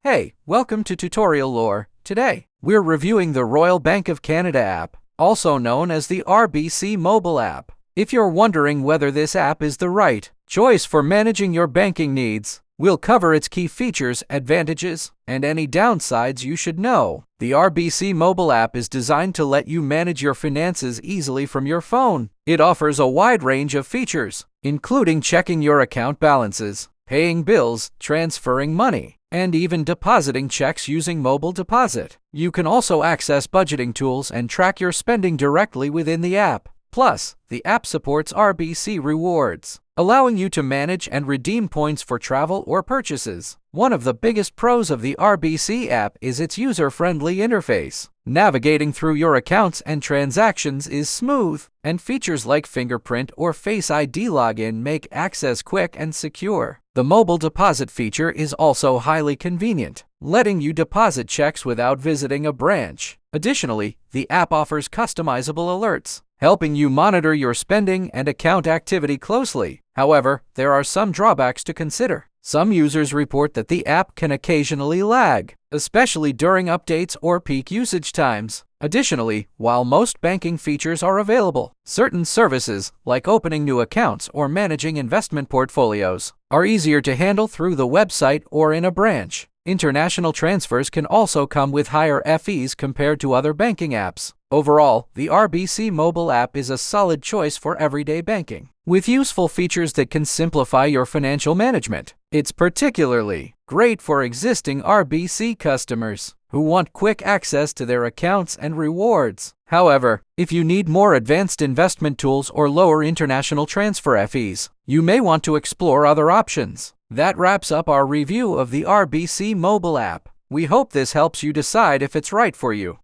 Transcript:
Hey, welcome to Tutorial Lore. Today, we're reviewing the Royal Bank of Canada app, also known as the RBC Mobile app. If you're wondering whether this app is the right choice for managing your banking needs, we'll cover its key features, advantages, and any downsides you should know. The RBC Mobile app is designed to let you manage your finances easily from your phone. It offers a wide range of features, including checking your account balances, paying bills, transferring money, and even depositing checks using mobile deposit. You can also access budgeting tools and track your spending directly within the app. Plus, the app supports RBC Rewards, allowing you to manage and redeem points for travel or purchases. One of the biggest pros of the RBC app is its user-friendly interface. Navigating through your accounts and transactions is smooth, and features like fingerprint or Face ID login make access quick and secure. The mobile deposit feature is also highly convenient, letting you deposit checks without visiting a branch. Additionally, the app offers customizable alerts, helping you monitor your spending and account activity closely. However, there are some drawbacks to consider. Some users report that the app can occasionally lag, especially during updates or peak usage times. Additionally, while most banking features are available, certain services, like opening new accounts or managing investment portfolios, are easier to handle through the website or in a branch. International transfers can also come with higher fees compared to other banking apps. Overall, the RBC Mobile app is a solid choice for everyday banking, with useful features that can simplify your financial management. It's particularly great for existing RBC customers who want quick access to their accounts and rewards. However, if you need more advanced investment tools or lower international transfer fees, you may want to explore other options. That wraps up our review of the RBC Mobile app. We hope this helps you decide if it's right for you.